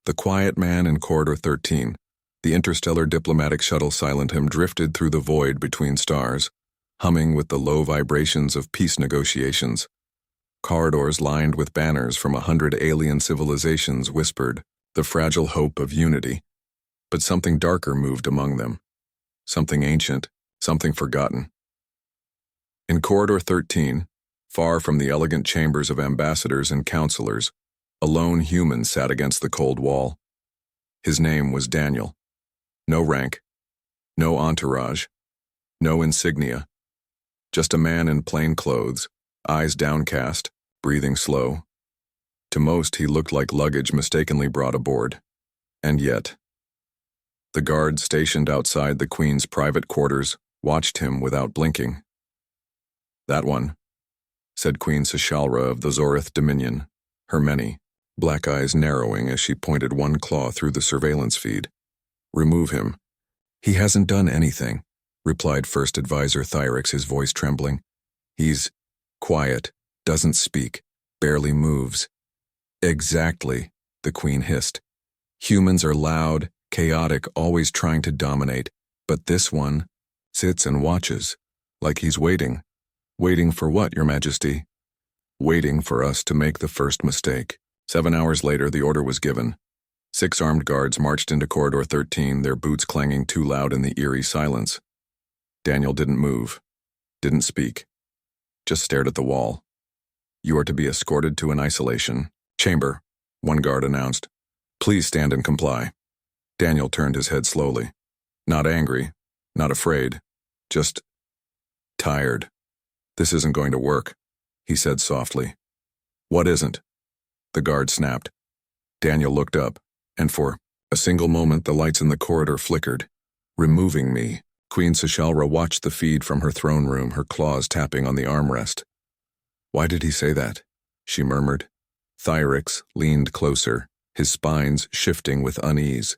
The quiet man in Corridor 13, the interstellar diplomatic shuttle silent him, drifted through the void between stars, humming with the low vibrations of peace negotiations. Corridors lined with banners from 100 alien civilizations whispered the fragile hope of unity. But something darker moved among them. Something ancient, something forgotten. In Corridor 13, far from the elegant chambers of ambassadors and counselors, a lone human sat against the cold wall. His name was Daniel. No rank, no entourage, no insignia. Just a man in plain clothes, eyes downcast, breathing slow. To most, he looked like luggage mistakenly brought aboard. And yet, the guards stationed outside the Queen's private quarters watched him without blinking. "That one," said Queen Sishalra of the Zorith Dominion, her many black eyes narrowing as she pointed one claw through the surveillance feed. "Remove him." "He hasn't done anything," replied First Advisor Thyrix, his voice trembling. "He's quiet, doesn't speak, barely moves." "Exactly," the Queen hissed. "Humans are loud, chaotic, always trying to dominate, but this one sits and watches, like he's waiting. Waiting for what, Your Majesty?" "Waiting for us to make the first mistake." 7 hours later, the order was given. 6 armed guards marched into Corridor 13, their boots clanging too loud in the eerie silence. Daniel didn't move, didn't speak, just stared at the wall. "You are to be escorted to an isolation chamber," one guard announced. "Please stand and comply." Daniel turned his head slowly. Not angry, not afraid, just tired. "This isn't going to work," he said softly. "What isn't?" the guard snapped. Daniel looked up, and for a single moment the lights in the corridor flickered. "Removing me." Queen Sishalra watched the feed from her throne room, her claws tapping on the armrest. "Why did he say that?" she murmured. Thyrix leaned closer, his spines shifting with unease.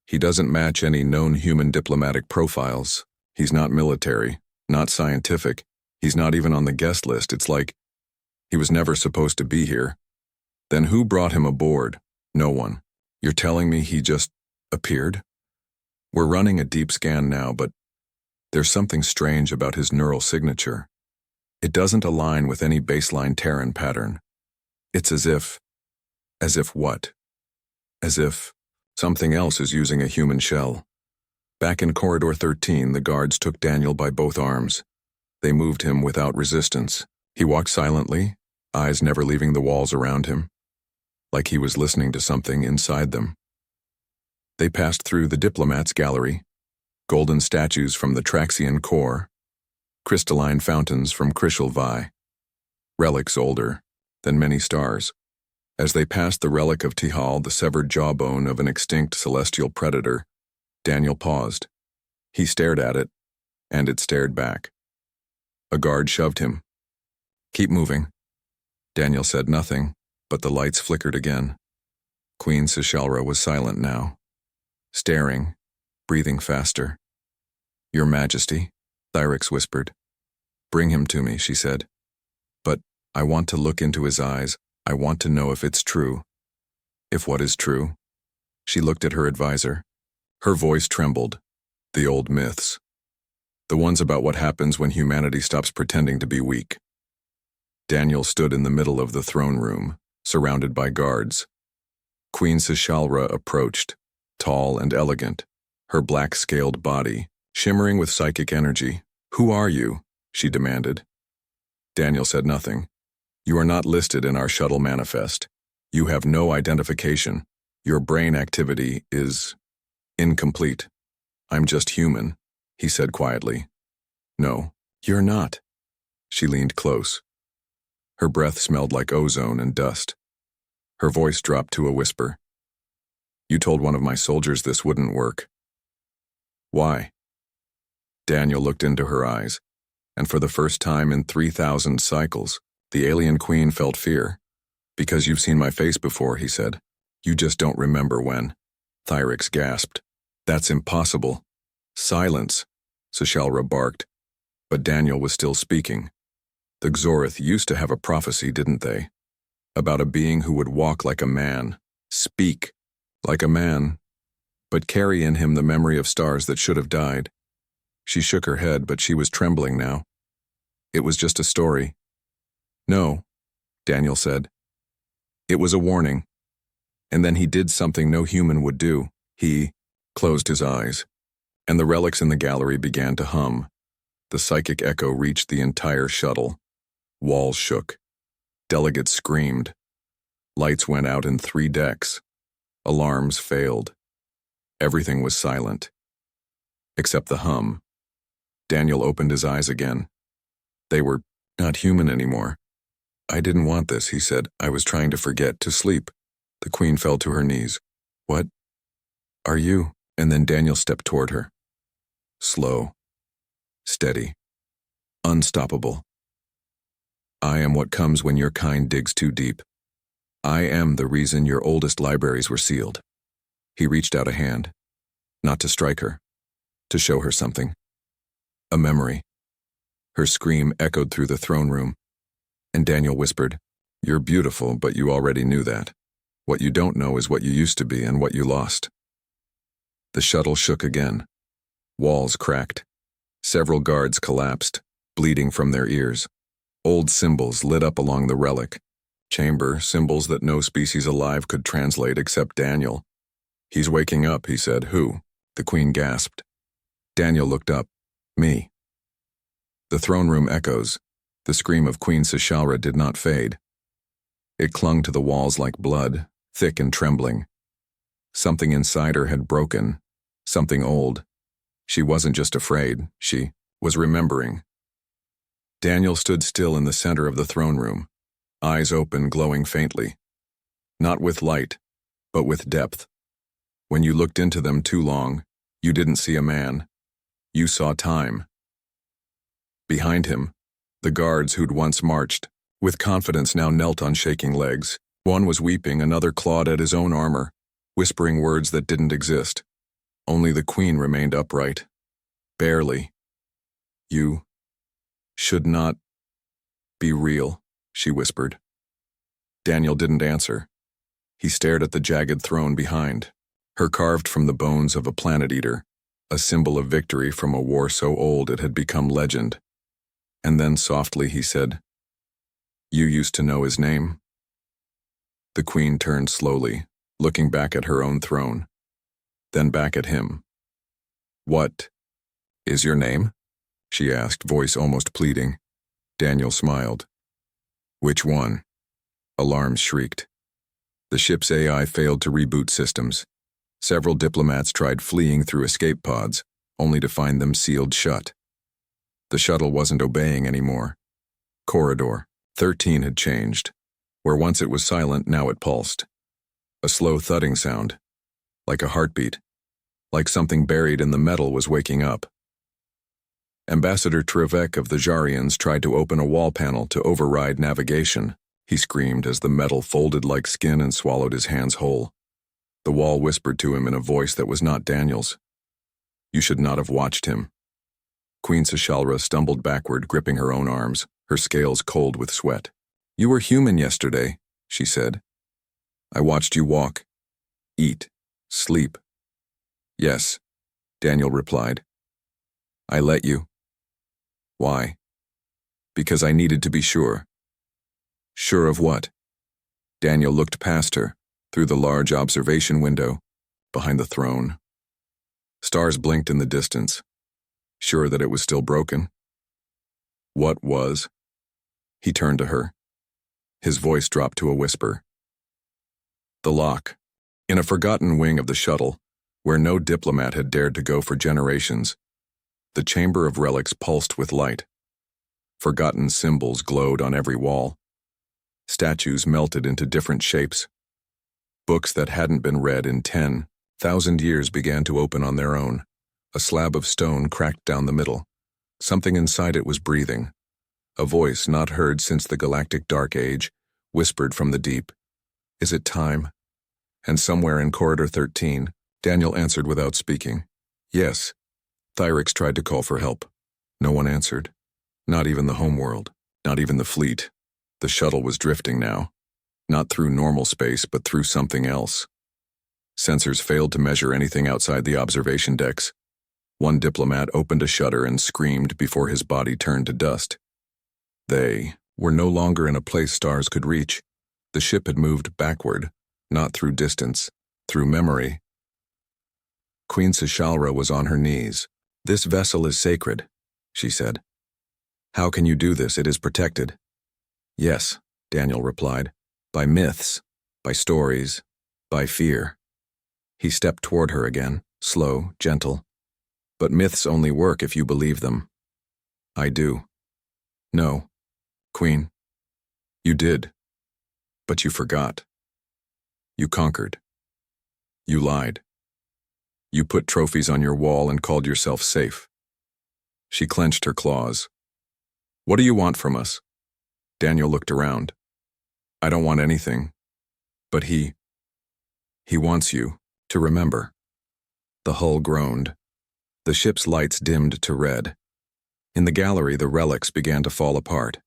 "He doesn't match any known human diplomatic profiles. He's not military, not scientific. He's not even on the guest list. It's like he was never supposed to be here." "Then who brought him aboard?" "No one." "You're telling me he just appeared?" "We're running a deep scan now, but there's something strange about his neural signature. It doesn't align with any baseline Terran pattern. It's as if what? As if something else is using a human shell." Back in Corridor 13, the guards took Daniel by both arms. They moved him without resistance. He walked silently, eyes never leaving the walls around him, like he was listening to something inside them. They passed through the Diplomats' Gallery, golden statues from the Traxian core, crystalline fountains from Krishal Vi, relics older than many stars. As they passed the relic of Tihal, the severed jawbone of an extinct celestial predator, Daniel paused. He stared at it, and it stared back. A guard shoved him. "Keep moving." Daniel said nothing, but the lights flickered again. Queen Sishalra was silent now, staring, breathing faster. "Your Majesty," Thyrix whispered. "Bring him to me," she said. "But I want to look into his eyes. I want to know if it's true." "If what is true?" She looked at her advisor. Her voice trembled. "The old myths. The ones about what happens when humanity stops pretending to be weak." Daniel stood in the middle of the throne room, surrounded by guards. Queen Sishalra approached, tall and elegant, her black-scaled body shimmering with psychic energy. "Who are you?" she demanded. Daniel said nothing. "You are not listed in our shuttle manifest. You have no identification. Your brain activity is incomplete." "I'm just human," he said quietly. "No, you're not." She leaned close. Her breath smelled like ozone and dust. Her voice dropped to a whisper. "You told one of my soldiers this wouldn't work." "Why?" Daniel looked into her eyes, and for the first time in 3,000 cycles, the alien queen felt fear. "Because you've seen my face before," he said. "You just don't remember when." Thyrix gasped. "That's impossible." "Silence," Sishalra barked. But Daniel was still speaking. "The Xorith used to have a prophecy, didn't they? About a being who would walk like a man, speak, Like a man, but carry in him the memory of stars that should have died. She shook her head, but she was trembling now. It was just a story. No, Daniel said. It was a warning. And then he did something no human would do. He closed his eyes, and the relics in the gallery began to hum. The psychic echo reached the entire shuttle. Walls shook. Delegates screamed. Lights went out in 3 decks. Alarms failed. Everything was silent. Except the hum. Daniel opened his eyes again. They were not human anymore. I didn't want this, he said. I was trying to forget, to sleep. The Queen fell to her knees. What are you? And then Daniel stepped toward her. Slow. Steady. Unstoppable. I am what comes when your kind digs too deep. I am the reason your oldest libraries were sealed. He reached out a hand. Not to strike her. To show her something. A memory. Her scream echoed through the throne room, and Daniel whispered, You're beautiful, but you already knew that. What you don't know is what you used to be and what you lost. The shuttle shook again. Walls cracked. Several guards collapsed, bleeding from their ears. Old symbols lit up along the relic. Chamber, symbols that no species alive could translate except Daniel. He's waking up, he said. Who? The Queen gasped. Daniel looked up. Me. The throne room echoes. The scream of Queen Sishalra did not fade. It clung to the walls like blood, thick and trembling. Something inside her had broken. Something old. She wasn't just afraid, she was remembering. Daniel stood still in the center of the throne room, eyes open, glowing faintly. Not with light, but with depth. When you looked into them too long, you didn't see a man. You saw time. Behind him, the guards who'd once marched, with confidence now knelt on shaking legs. One was weeping, another clawed at his own armor, whispering words that didn't exist. Only the Queen remained upright. Barely. You should not be real, she whispered. Daniel didn't answer. He stared at the jagged throne behind, her carved from the bones of a planet-eater, a symbol of victory from a war so old it had become legend. And then softly he said, You used to know his name? The Queen turned slowly, looking back at her own throne, then back at him. What is your name? She asked, voice almost pleading. Daniel smiled. Which one? Alarms shrieked. The ship's AI failed to reboot systems. Several diplomats tried fleeing through escape pods, only to find them sealed shut. The shuttle wasn't obeying anymore. Corridor 13 had changed. Where once it was silent, now it pulsed. A slow thudding sound, like a heartbeat, like something buried in the metal was waking up. Ambassador Trevek of the Jarians tried to open a wall panel to override navigation. He screamed as the metal folded like skin and swallowed his hands whole. The wall whispered to him in a voice that was not Daniel's. You should not have watched him. Queen Sishalra stumbled backward, gripping her own arms, her scales cold with sweat. You were human yesterday, she said. I watched you walk, eat, sleep. Yes, Daniel replied. I let you. Why? Because I needed to be sure. Sure of what? Daniel looked past her, through the large observation window, behind the throne. Stars blinked in the distance. Sure that it was still broken? What was? He turned to her. His voice dropped to a whisper. The lock. In a forgotten wing of the shuttle, where no diplomat had dared to go for generations, the chamber of relics pulsed with light. Forgotten symbols glowed on every wall. Statues melted into different shapes. Books that hadn't been read in 10,000 years began to open on their own. A slab of stone cracked down the middle. Something inside it was breathing. A voice not heard since the galactic dark age whispered from the deep. Is it time? And somewhere in Corridor 13, Daniel answered without speaking. Yes. Thyrix tried to call for help. No one answered. Not even the homeworld. Not even the fleet. The shuttle was drifting now. Not through normal space, but through something else. Sensors failed to measure anything outside the observation decks. One diplomat opened a shutter and screamed before his body turned to dust. They were no longer in a place stars could reach. The ship had moved backward, not through distance, through memory. Queen Sishalra was on her knees. "This vessel is sacred," she said. "How can you do this? It is protected." "Yes," Daniel replied, "by myths, by stories, by fear." He stepped toward her again, slow, gentle. "But myths only work if you believe them." "I do." "No, Queen. You did. But you forgot. You conquered. You lied. You put trophies on your wall and called yourself safe." She clenched her claws. "What do you want from us?" Daniel looked around. "I don't want anything. But he wants you to remember." The hull groaned. The ship's lights dimmed to red. In the gallery, the relics began to fall apart.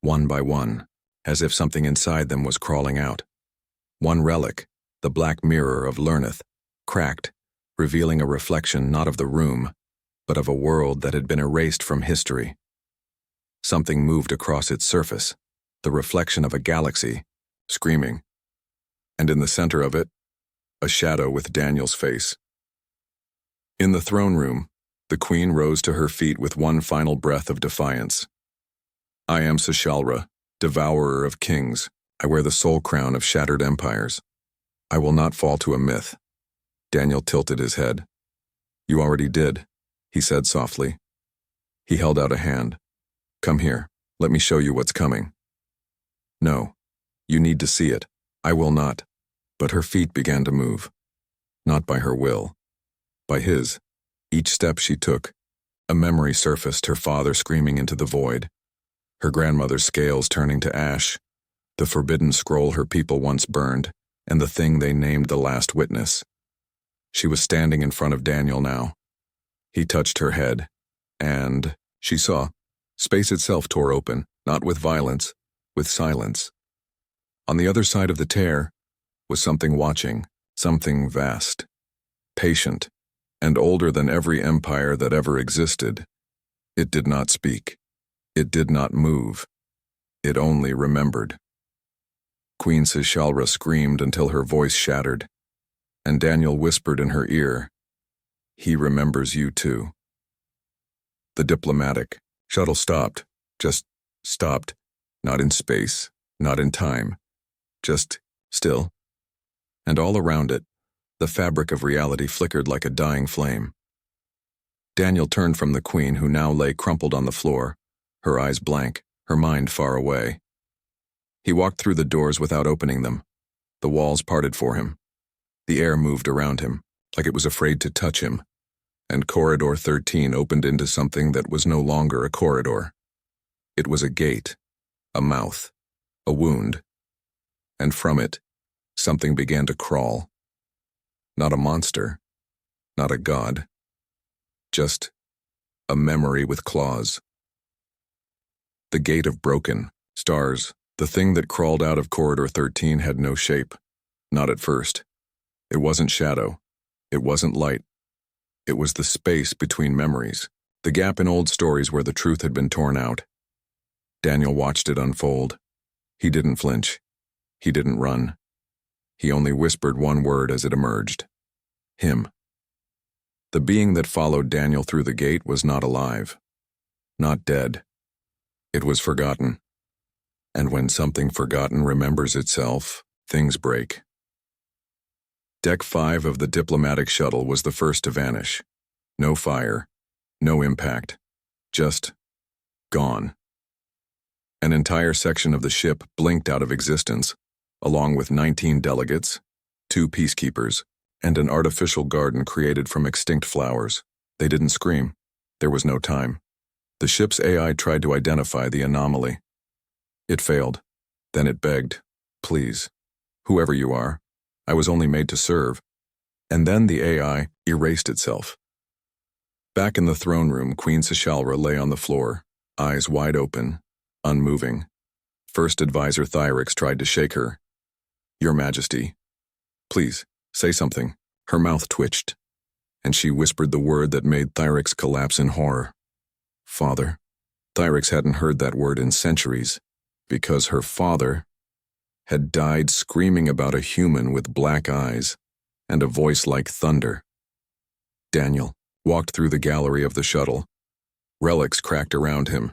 One by one, as if something inside them was crawling out. One relic, the black mirror of Lerneth, cracked, revealing a reflection not of the room, but of a world that had been erased from history. Something moved across its surface, the reflection of a galaxy, screaming. And in the center of it, a shadow with Daniel's face. In the throne room, the Queen rose to her feet with one final breath of defiance. "I am Sishalra, devourer of kings. I wear the soul crown of shattered empires. I will not fall to a myth." Daniel tilted his head. "You already did," he said softly. He held out a hand. "Come here, let me show you what's coming." "No, you need to see it. I will not." But her feet began to move. Not by her will. By his. Each step she took, a memory surfaced, her father screaming into the void, her grandmother's scales turning to ash, the forbidden scroll her people once burned, and the thing they named the last witness. She was standing in front of Daniel now. He touched her head, and she saw. Space itself tore open, not with violence, with silence. On the other side of the tear was something watching, something vast, patient, and older than every empire that ever existed. It did not speak. It did not move. It only remembered. Queen Sishalra screamed until her voice shattered, and Daniel whispered in her ear, "He remembers you too." The diplomatic shuttle stopped, just stopped, not in space, not in time, just still. And all around it, the fabric of reality flickered like a dying flame. Daniel turned from the Queen, who now lay crumpled on the floor, her eyes blank, her mind far away. He walked through the doors without opening them. The walls parted for him. The air moved around him, like it was afraid to touch him, and Corridor 13 opened into something that was no longer a corridor. It was a gate, a mouth, a wound, and from it, something began to crawl. Not a monster, not a god, just a memory with claws. The gate of broken stars, the thing that crawled out of Corridor 13 had no shape, not at first. It wasn't shadow, it wasn't light. It was the space between memories, the gap in old stories where the truth had been torn out. Daniel watched it unfold. He didn't flinch. He didn't run. He only whispered one word as it emerged. Him. The being that followed Daniel through the gate was not alive. Not dead. It was forgotten. And when something forgotten remembers itself, things break. Deck 5 of the diplomatic shuttle was the first to vanish. No fire, no impact, just gone. An entire section of the ship blinked out of existence, along with 19 delegates, 2 peacekeepers, and an artificial garden created from extinct flowers. They didn't scream. There was no time. The ship's AI tried to identify the anomaly. It failed. Then it begged, "Please, whoever you are, I was only made to serve." And then the AI erased itself. Back in the throne room, Queen Sishalra lay on the floor, eyes wide open, unmoving. First Advisor Thyrix tried to shake her. "Your Majesty, please, Say something. Her mouth twitched, and she whispered the word that made Thyrix collapse in horror. Father. Thyrix hadn't heard that word in centuries, because her father had died screaming about a human with black eyes and a voice like thunder. Daniel walked through the gallery of the shuttle. Relics cracked around him.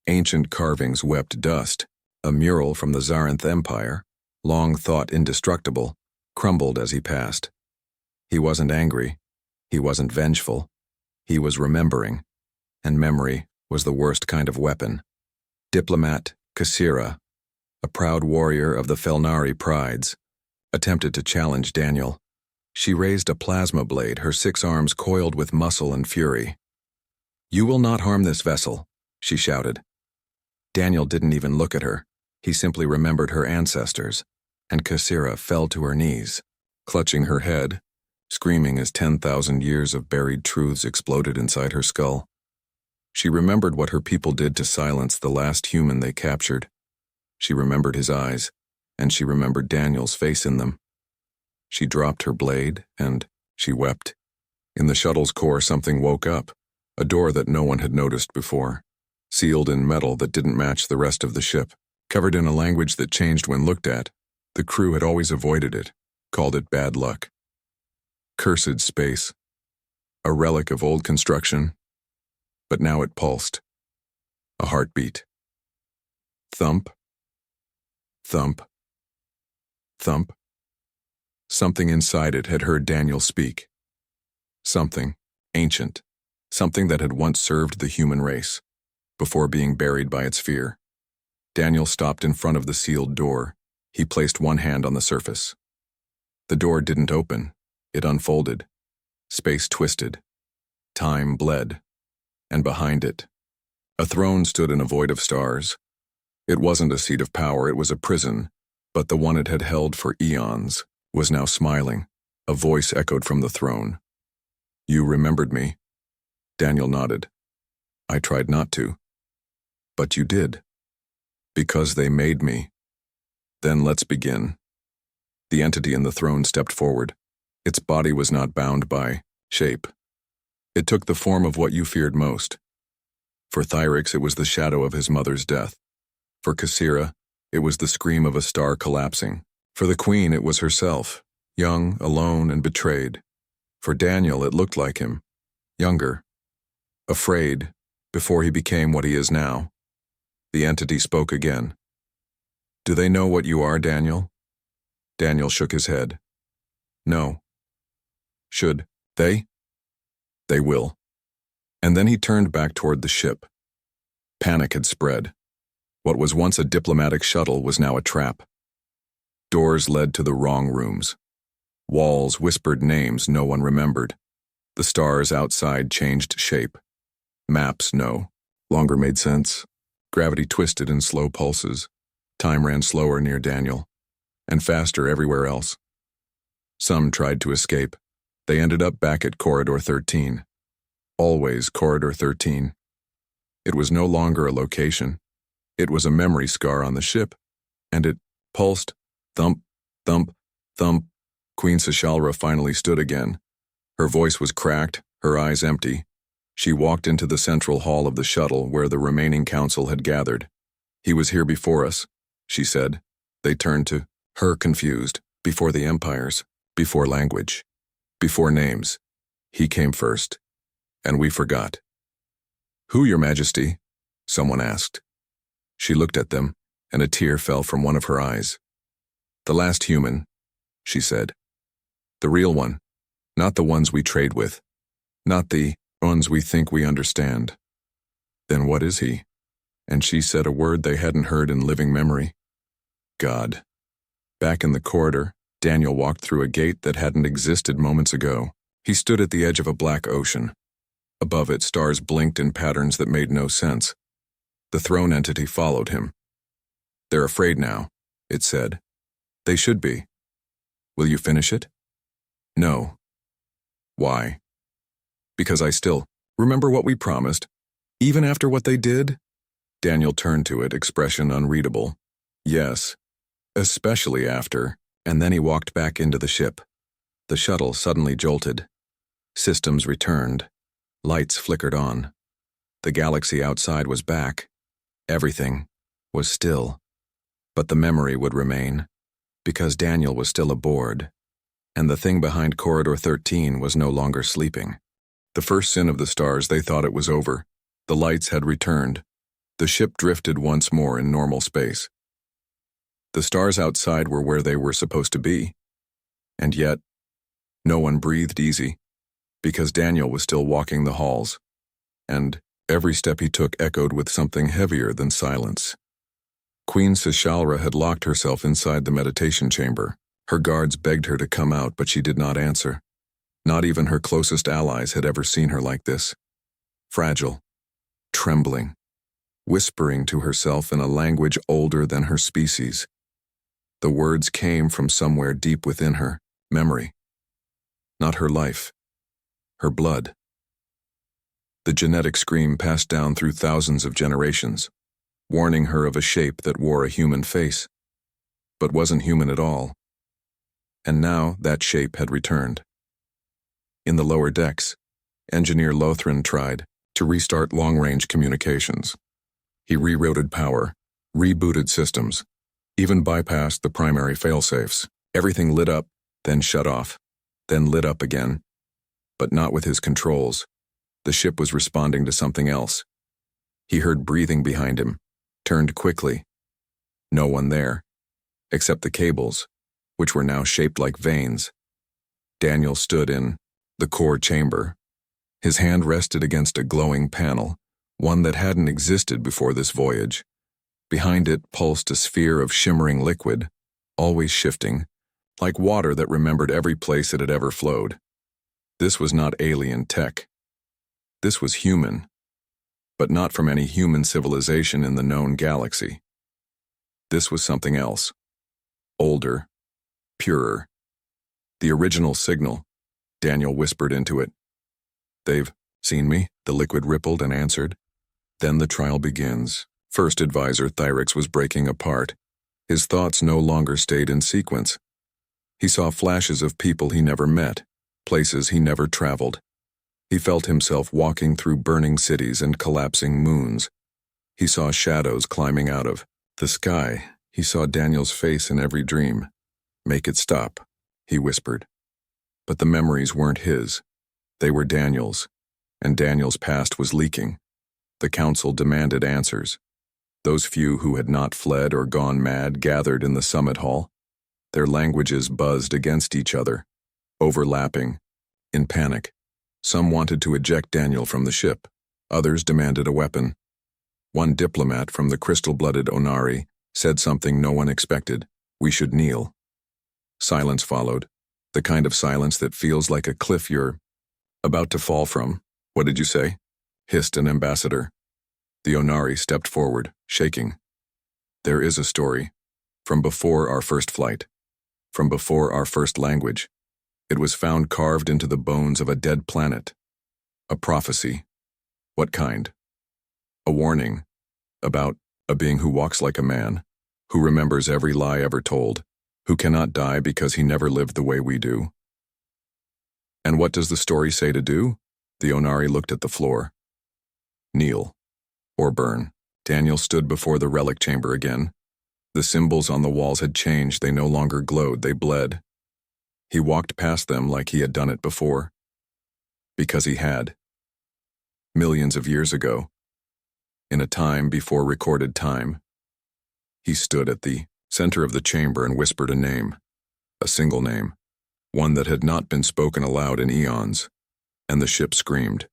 Ancient carvings wept dust. A mural from the Zarinth Empire, long thought indestructible, crumbled as he passed. He wasn't angry. He wasn't vengeful. He was remembering, and memory was the worst kind of weapon. Diplomat Kassira, a proud warrior of the Felnari prides, attempted to challenge Daniel. She raised a plasma blade, her 6 arms coiled with muscle and fury. "You will not harm this vessel," she shouted. Daniel didn't even look at her. He simply remembered her ancestors, and Kassira fell to her knees, clutching her head, screaming as 10,000 years of buried truths exploded inside her skull. She remembered what her people did to silence the last human they captured. She remembered his eyes, and she remembered Daniel's face in them. She dropped her blade, and she wept. In the shuttle's core, something woke up, a door that no one had noticed before, sealed in metal that didn't match the rest of the ship. Covered in a language that changed when looked at, the crew had always avoided it, called it bad luck. Cursed space. A relic of old construction. But now it pulsed. A heartbeat. Thump. Thump. Thump. Something inside it had heard Daniel speak. Something ancient. Something that had once served the human race, before being buried by its fear. Daniel stopped in front of the sealed door. He placed one hand on the surface. The door didn't open. It unfolded. Space twisted. Time bled. And behind it, a throne stood in a void of stars. It wasn't a seat of power, it was a prison, but the one it had held for eons was now smiling. A voice echoed from the throne. "You remembered me?" Daniel nodded. "I tried not to." "But you did." "Because they made me." "Then let's begin." The entity in the throne stepped forward. Its body was not bound by shape. It took the form of what you feared most. For Thyrix, it was the shadow of his mother's death. For Kassira, it was the scream of a star collapsing. For the queen, it was herself, young, alone, and betrayed. For Daniel, it looked like him, younger, afraid, before he became what he is now. The entity spoke again. "Do they know what you are, Daniel?" Daniel shook his head. "No." "Should they?" "They will." And then he turned back toward the ship. Panic had spread. What was once a diplomatic shuttle was now a trap. Doors led to the wrong rooms. Walls whispered names no one remembered. The stars outside changed shape. Maps no longer made sense. Gravity twisted in slow pulses. Time ran slower near Daniel, and faster everywhere else. Some tried to escape. They ended up back at Corridor 13. Always Corridor 13. It was no longer a location. It was a memory scar on the ship, and it pulsed. Thump, thump, thump. Queen Sishalra finally stood again. Her voice was cracked, her eyes empty. She walked into the central hall of the shuttle where the remaining council had gathered. "He was here before us," she said. They turned to her, confused. Before the empires, before language, before names. He came first, and we forgot. "Who, Your Majesty?" someone asked. She looked at them, and a tear fell from one of her eyes. "The last human," she said. "The real one, not the ones we trade with, not the ones we think we understand." "Then what is he?" And she said a word they hadn't heard in living memory. "God." Back in the corridor, Daniel walked through a gate that hadn't existed moments ago. He stood at the edge of a black ocean. Above it, stars blinked in patterns that made no sense. The throne entity followed him. "They're afraid now," it said. "They should be." "Will you finish it?" "No." "Why?" "Because I still remember what we promised, even after what they did." Daniel turned to it, expression unreadable. "Yes, especially after," and then he walked back into the ship. The shuttle suddenly jolted. Systems returned. Lights flickered on. The galaxy outside was back. Everything was still. But the memory would remain, because Daniel was still aboard, and the thing behind Corridor 13 was no longer sleeping. The first sin of the stars, they thought it was over. The lights had returned. The ship drifted once more in normal space. The stars outside were where they were supposed to be. And yet, no one breathed easy, because Daniel was still walking the halls, and every step he took echoed with something heavier than silence. Queen Sishalra had locked herself inside the meditation chamber. Her guards begged her to come out, but she did not answer. Not even her closest allies had ever seen her like this. Fragile, trembling, whispering to herself in a language older than her species. The words came from somewhere deep within her, memory. Not her life, her blood. The genetic scream passed down through thousands of generations, warning her of a shape that wore a human face, but wasn't human at all. And now that shape had returned. In the lower decks, Engineer Lothran tried to restart long-range communications. He rerouted power, rebooted systems, even bypassed the primary failsafes. Everything lit up, then shut off, then lit up again. But not with his controls. The ship was responding to something else. He heard breathing behind him, turned quickly. No one there, except the cables, which were now shaped like veins. Daniel stood in the core chamber. His hand rested against a glowing panel, one that hadn't existed before this voyage. Behind it pulsed a sphere of shimmering liquid, always shifting, like water that remembered every place it had ever flowed. This was not alien tech. This was human, but not from any human civilization in the known galaxy. This was something else. Older, purer. The original signal, Daniel whispered into it. "They've seen me," the liquid rippled and answered. Then the trial begins. First Advisor Thyrix was breaking apart. His thoughts no longer stayed in sequence. He saw flashes of people he never met, places he never traveled. He felt himself walking through burning cities and collapsing moons. He saw shadows climbing out of the sky. He saw Daniel's face in every dream. "Make it stop," he whispered. But the memories weren't his. They were Daniel's, and Daniel's past was leaking. The council demanded answers. Those few who had not fled or gone mad gathered in the summit hall. Their languages buzzed against each other, overlapping, in panic. Some wanted to eject Daniel from the ship. Others demanded a weapon. One diplomat from the crystal-blooded Onari said something no one expected. "We should kneel." Silence followed, the kind of silence that feels like a cliff you're about to fall from. "What did you say?" hissed an ambassador. The Onari stepped forward, shaking. "There is a story, from before our first flight, from before our first language. It was found carved into the bones of a dead planet. A prophecy. What kind? A warning about a being who walks like a man, who remembers every lie ever told, who cannot die because he never lived the way we do." "And what does the story say to do?" The Onari looked at the floor. "Kneel. Or burn." Daniel stood before the relic chamber again. The symbols on the walls had changed. They no longer glowed, they bled. He walked past them like he had done it before. Because he had. Millions of years ago. In a time before recorded time. He stood at the center of the chamber and whispered a name. A single name. One that had not been spoken aloud in eons. And the ship screamed.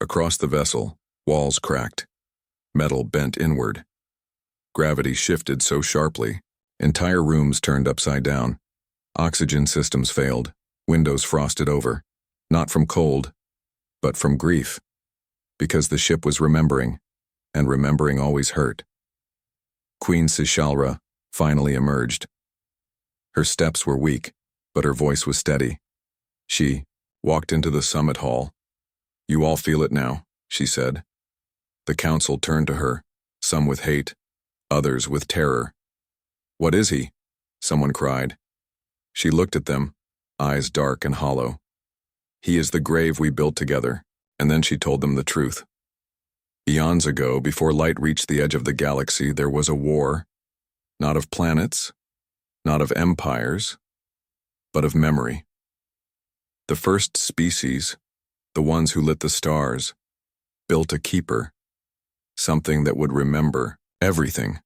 Across the vessel, walls cracked. Metal bent inward. Gravity shifted so sharply, entire rooms turned upside down. Oxygen systems failed, windows frosted over, not from cold, but from grief. Because the ship was remembering, and remembering always hurt. Queen Sishalra finally emerged. Her steps were weak, but her voice was steady. She walked into the summit hall. "You all feel it now," she said. The council turned to her, some with hate, others with terror. "What is he?" someone cried. She looked at them, eyes dark and hollow. "He is the grave we built together." And then she told them the truth. Eons ago, before light reached the edge of the galaxy, there was a war, not of planets, not of empires, but of memory. The first species, the ones who lit the stars, built a keeper, something that would remember everything,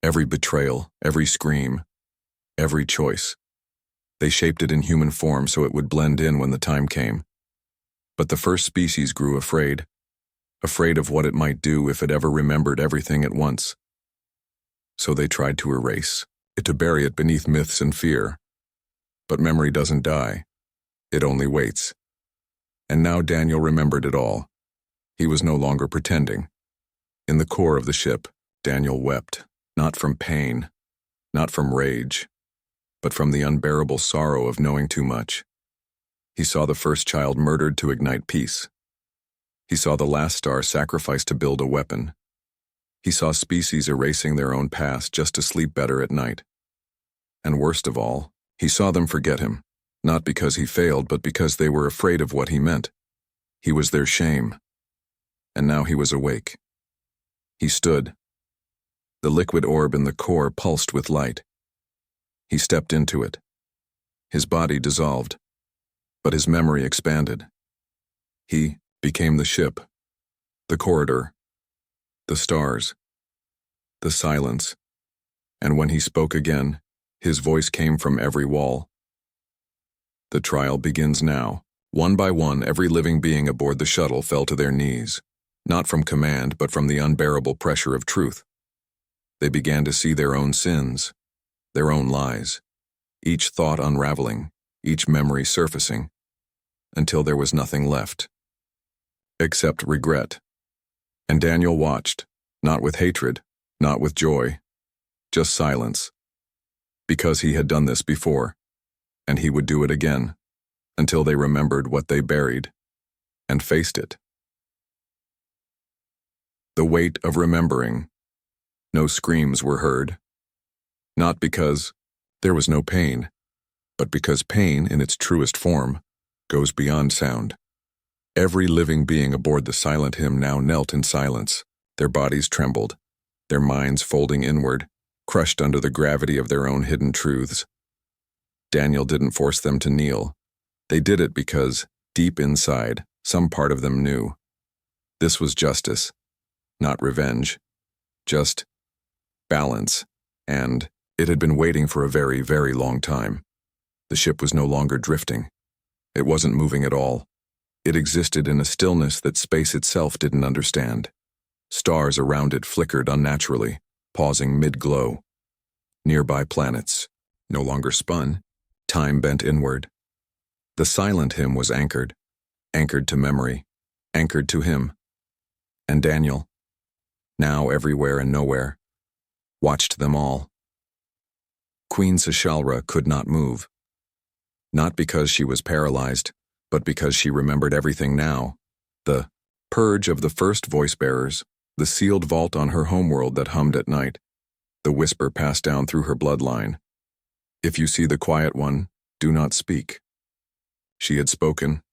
every betrayal, every scream, every choice. They shaped it in human form so it would blend in when the time came. But the first species grew afraid of what it might do if it ever remembered everything at once. So they tried to erase it, to bury it beneath myths and fear. But memory doesn't die. It only waits. And now Daniel remembered it all. He was no longer pretending. In the core of the ship, Daniel wept, not from pain, not from rage, but from the unbearable sorrow of knowing too much. He saw the first child murdered to ignite peace. He saw the last star sacrificed to build a weapon. He saw species erasing their own past just to sleep better at night. And worst of all, he saw them forget him, not because he failed, but because they were afraid of what he meant. He was their shame. And now he was awake. He stood. The liquid orb in the core pulsed with light. He stepped into it. His body dissolved, but his memory expanded. He became the ship, the corridor, the stars, the silence, and when he spoke again, his voice came from every wall. "The trial begins now." One by one, every living being aboard the shuttle fell to their knees, not from command, but from the unbearable pressure of truth. They began to see their own sins, their own lies, each thought unraveling, each memory surfacing, until there was nothing left, except regret. And Daniel watched, not with hatred, not with joy, just silence, because he had done this before, and he would do it again, until they remembered what they buried, and faced it. The weight of remembering. No screams were heard, not because there was no pain, but because pain, in its truest form, goes beyond sound. Every living being aboard the silent hymn now knelt in silence. Their bodies trembled, their minds folding inward, crushed under the gravity of their own hidden truths. Daniel didn't force them to kneel. They did it because, deep inside, some part of them knew. This was justice, not revenge, just balance, and it had been waiting for a very, very long time. The ship was no longer drifting. It wasn't moving at all. It existed in a stillness that space itself didn't understand. Stars around it flickered unnaturally, pausing mid-glow. Nearby planets, no longer spun, time bent inward. The silent hymn was anchored to memory, anchored to him. And Daniel, now everywhere and nowhere, watched them all. Queen Sishalra could not move. Not because she was paralyzed, but because she remembered everything now. The purge of the first voice-bearers, the sealed vault on her homeworld that hummed at night. The whisper passed down through her bloodline. "If you see the quiet one, do not speak." She had spoken,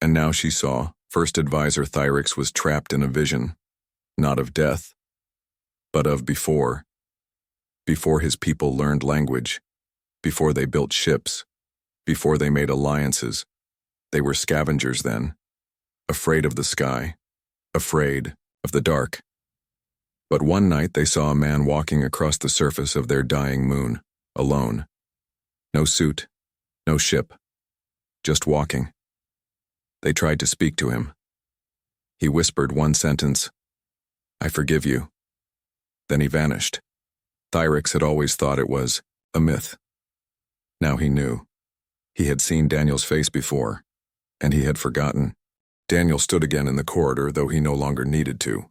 and now she saw. First Advisor Thyrix was trapped in a vision, not of death, but of before. Before his people learned language, before they built ships, before they made alliances. They were scavengers then, afraid of the sky, afraid of the dark. But one night they saw a man walking across the surface of their dying moon, alone. No suit, no ship, just walking. They tried to speak to him. He whispered one sentence, "I forgive you." Then he vanished. Thyrix had always thought it was a myth. Now he knew. He had seen Daniel's face before, and he had forgotten. Daniel stood again in the corridor, though he no longer needed to.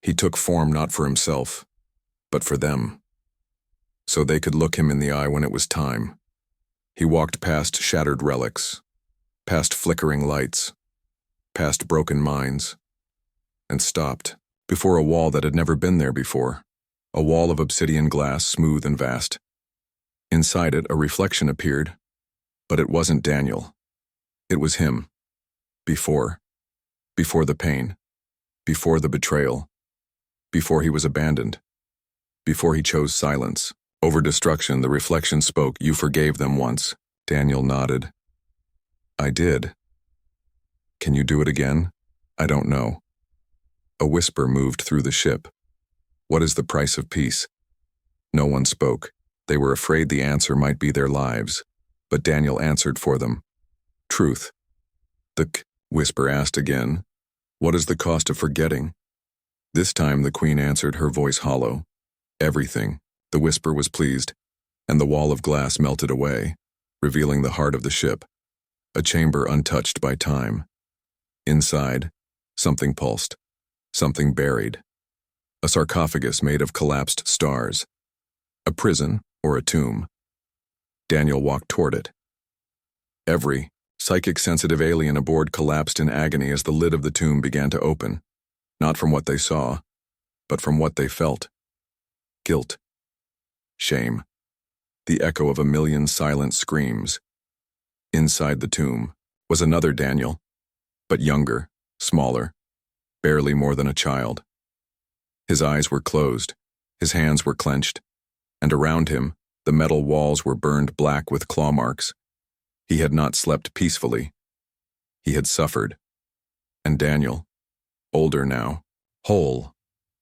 He took form not for himself, but for them, so they could look him in the eye when it was time. He walked past shattered relics, past flickering lights, past broken minds, and stopped before a wall that had never been there before, a wall of obsidian glass, smooth and vast. Inside it, a reflection appeared, But it wasn't Daniel. It was him. Before the pain, before the betrayal, before he was abandoned, before he chose silence. Over destruction, the reflection spoke. You forgave them once. Daniel nodded. I did. Can you do it again? I don't know. A whisper moved through the ship. What is the price of peace? No one spoke. They were afraid the answer might be their lives. But Daniel answered for them. Truth. The whisper asked again. What is the cost of forgetting? This time the queen answered, her voice hollow. Everything. The whisper was pleased, and the wall of glass melted away, revealing the heart of the ship, a chamber untouched by time. Inside, something pulsed, something buried. A sarcophagus made of collapsed stars. A prison or a tomb. Daniel walked toward it. Every psychic-sensitive alien aboard collapsed in agony as the lid of the tomb began to open, not from what they saw, but from what they felt. Guilt. Shame. The echo of a million silent screams. Inside the tomb was another Daniel, but younger, smaller, barely more than a child. His eyes were closed, his hands were clenched, and around him, the metal walls were burned black with claw marks. He had not slept peacefully. He had suffered. And Daniel, older now, whole,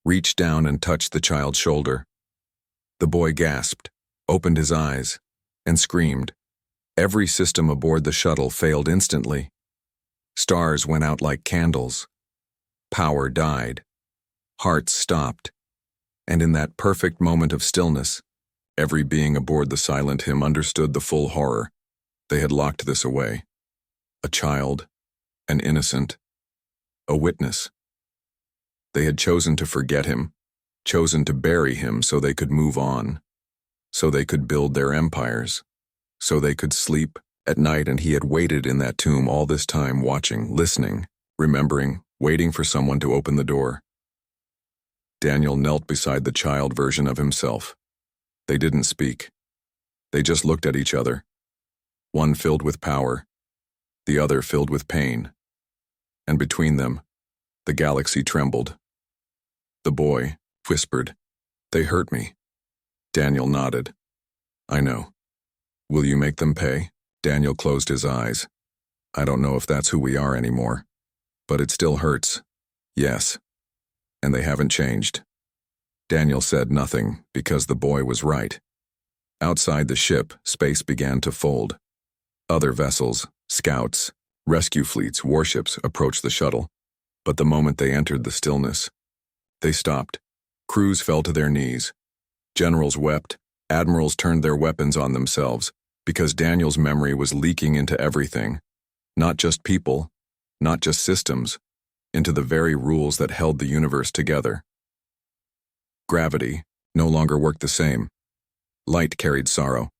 reached down and touched the child's shoulder. The boy gasped, opened his eyes, and screamed. Every system aboard the shuttle failed instantly. Stars went out like candles. Power died. Hearts stopped. And in that perfect moment of stillness, every being aboard the silent hymn understood the full horror. They had locked this away. A child, an innocent, a witness. They had chosen to forget him, chosen to bury him so they could move on, so they could build their empires, so they could sleep at night, and he had waited in that tomb all this time, watching, listening, remembering, waiting for someone to open the door. Daniel knelt beside the child version of himself. They didn't speak. They just looked at each other, one filled with power, the other filled with pain. And between them, the galaxy trembled. The boy whispered, "They hurt me." Daniel nodded. "I know. Will you make them pay?" Daniel closed his eyes. "I don't know if that's who we are anymore, but it still hurts. Yes. And they haven't changed." Daniel said nothing because the boy was right. Outside the ship, space began to fold. Other vessels, scouts, rescue fleets, warships approached the shuttle, but the moment they entered the stillness, they stopped. Crews fell to their knees. Generals wept. Admirals turned their weapons on themselves because Daniel's memory was leaking into everything, not just people, not just systems, into the very rules that held the universe together. Gravity no longer worked the same. Light carried sorrow.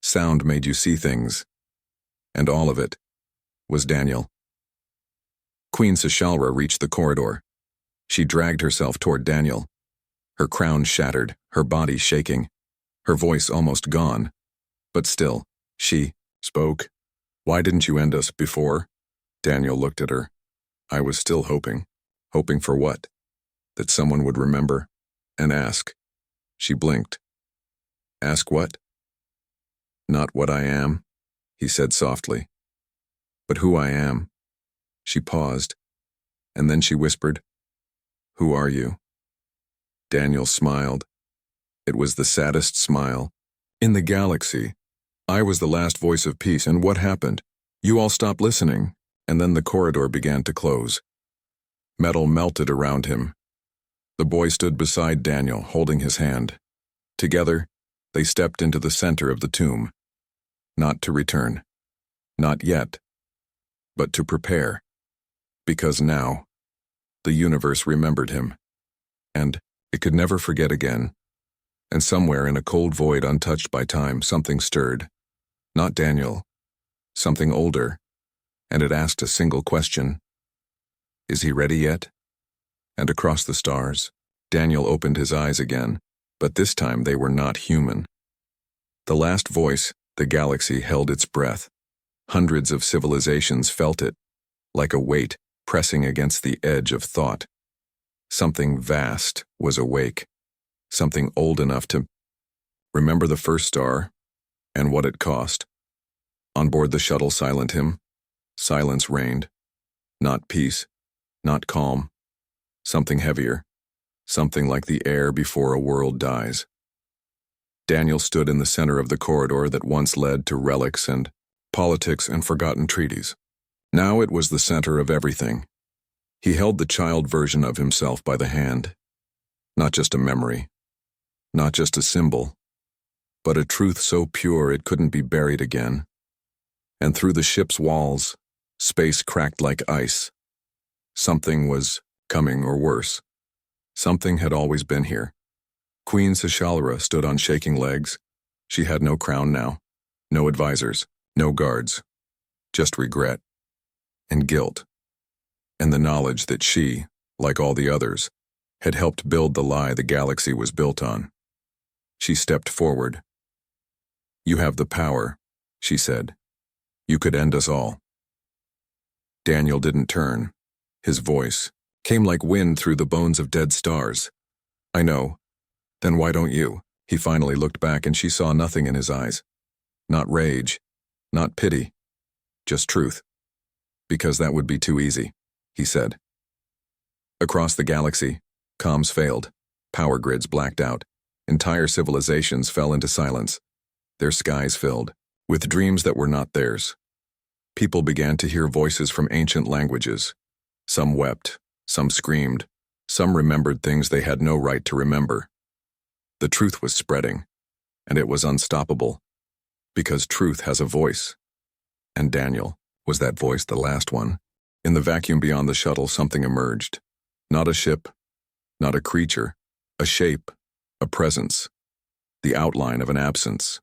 Sound made you see things. And all of it was Daniel. Queen Sishalra reached the corridor. She dragged herself toward Daniel, her crown shattered, her body shaking, her voice almost gone. But still, she spoke. "Why didn't you end us before?" Daniel looked at her. "I was still hoping." Hoping for what? That someone would remember and ask. She blinked. "Ask what?" "Not what I am," he said softly, "but who I am." She paused, and then she whispered, "Who are you?" Daniel smiled. It was the saddest smile in the galaxy. "I was the last voice of peace, and what happened? You all stopped listening." And then the corridor began to close. Metal melted around him. The boy stood beside Daniel, holding his hand. Together, they stepped into the center of the tomb. Not to return. Not yet. But to prepare. Because now, the universe remembered him. And it could never forget again. And somewhere in a cold void untouched by time, something stirred. Not Daniel. Something older. And it asked a single question. Is he ready yet? And across the stars, Daniel opened his eyes again, but this time they were not human. The last voice The galaxy held its breath. Hundreds of civilizations felt it, like a weight pressing against the edge of thought. Something vast was awake, something old enough to remember the first star and what it cost. On board the shuttle silent him, silence reigned. Not peace, not calm. Something heavier, something like the air before a world dies. Daniel stood in the center of the corridor that once led to relics and politics and forgotten treaties. Now it was the center of everything. He held the child version of himself by the hand. Not just a memory, not just a symbol, but a truth so pure it couldn't be buried again. And through the ship's walls, space cracked like ice. Something was coming, or worse. Something had always been here. Queen Sishalra stood on shaking legs. She had no crown now, no advisors, no guards, just regret and guilt, and the knowledge that she, like all the others, had helped build the lie the galaxy was built on. She stepped forward. "You have the power," she said. "You could end us all." Daniel didn't turn. His voice came like wind through the bones of dead stars. "I know. Then why don't you?" He finally looked back and she saw nothing in his eyes. Not rage, not pity, just truth. "Because that would be too easy," he said. Across the galaxy, comms failed, power grids blacked out, entire civilizations fell into silence, their skies filled with dreams that were not theirs. People began to hear voices from ancient languages. Some wept, some screamed, some remembered things they had no right to remember. The truth was spreading, and it was unstoppable, because truth has a voice. And Daniel was that voice, the last one. In the vacuum beyond the shuttle, something emerged. Not a ship, not a creature, a shape, a presence, the outline of an absence.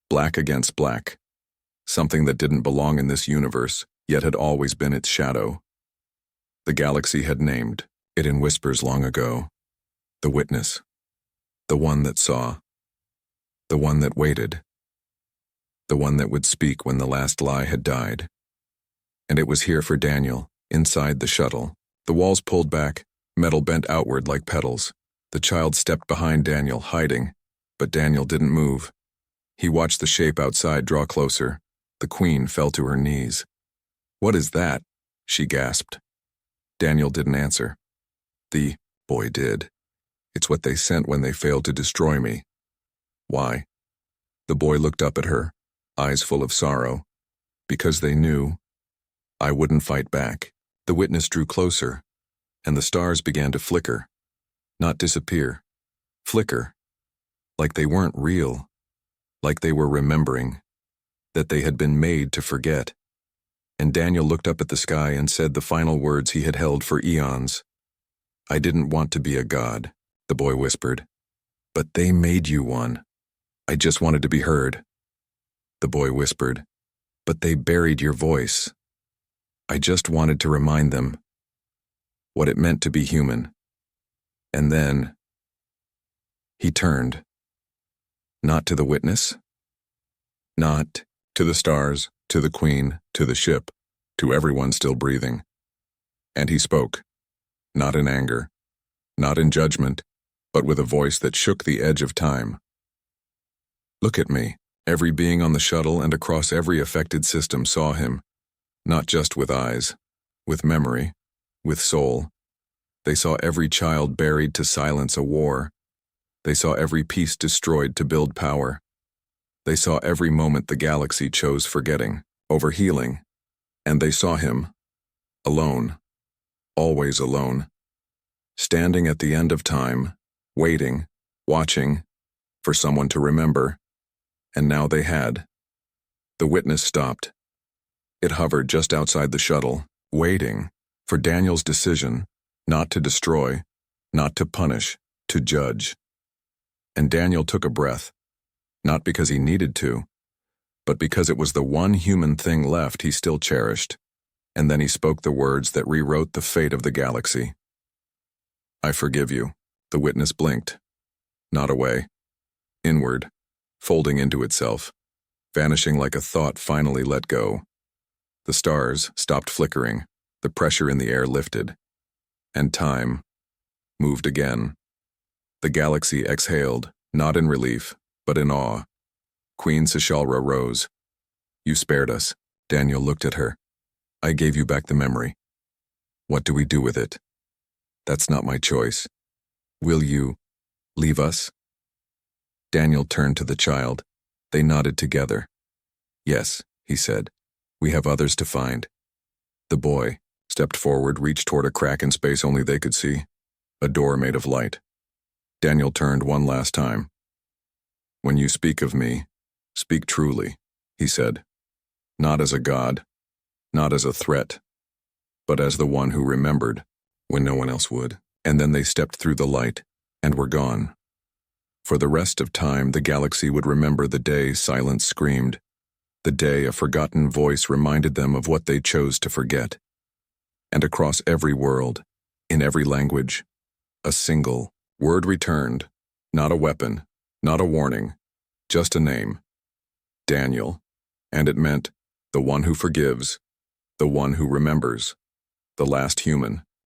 Black against black, something that didn't belong in this universe, yet had always been its shadow. The galaxy had named it in whispers long ago. The witness. The one that saw. The one that waited. The one that would speak when the last lie had died. And it was here for Daniel, inside the shuttle. The walls pulled back, metal bent outward like petals. The child stepped behind Daniel, hiding, but Daniel didn't move. He watched the shape outside draw closer. The queen fell to her knees. "What is that?" she gasped. Daniel didn't answer. The boy did. "It's what they sent when they failed to destroy me." "Why?" The boy looked up at her, eyes full of sorrow. "Because they knew I wouldn't fight back." The witness drew closer, and the stars began to flicker. Not disappear. Flicker. Like they weren't real. Like they were remembering. That they had been made to forget. And Daniel looked up at the sky and said the final words he had held for eons. "I didn't want to be a god," the boy whispered. "But they made you one. I just wanted to be heard." The boy whispered. "But they buried your voice. I just wanted to remind them what it meant to be human." And then he turned. Not to the witness. Not to the stars, to the queen, to the ship, to everyone still breathing. And he spoke, not in anger, not in judgment, but with a voice that shook the edge of time. "Look at me." Every being on the shuttle and across every affected system saw him, not just with eyes, with memory, with soul. They saw every child buried to silence a war. They saw every piece destroyed to build power. They saw every moment the galaxy chose forgetting, over healing. And they saw him, alone, always alone, standing at the end of time, waiting, watching, for someone to remember. And now they had. The witness stopped. It hovered just outside the shuttle, waiting for Daniel's decision, not to destroy, not to punish, to judge. And Daniel took a breath, not because he needed to, but because it was the one human thing left he still cherished. And then he spoke the words that rewrote the fate of the galaxy. "I forgive you." The witness blinked. Not away. Inward, folding into itself. vanishing like a thought finally let go. The stars stopped flickering, the pressure in the air lifted, and time moved again. The galaxy exhaled, not in relief, but in awe. Queen Sishalra rose. "You spared us." Daniel looked at her. "I gave you back the memory. What do we do with it?" "That's not my choice. Will you leave us?" Daniel turned to the child. They nodded together. "Yes," he said. "We have others to find." The boy stepped forward, reached toward a crack in space only they could see. A door made of light. Daniel turned one last time. "When you speak of me, speak truly," he said. "Not as a god, not as a threat, but as the one who remembered when no one else would." And then they stepped through the light and were gone. For the rest of time, the galaxy would remember the day silence screamed, the day a forgotten voice reminded them of what they chose to forget. And across every world, in every language, a single word returned, not a weapon, not a warning, just a name: Daniel. And it meant the one who forgives, the one who remembers, the last human.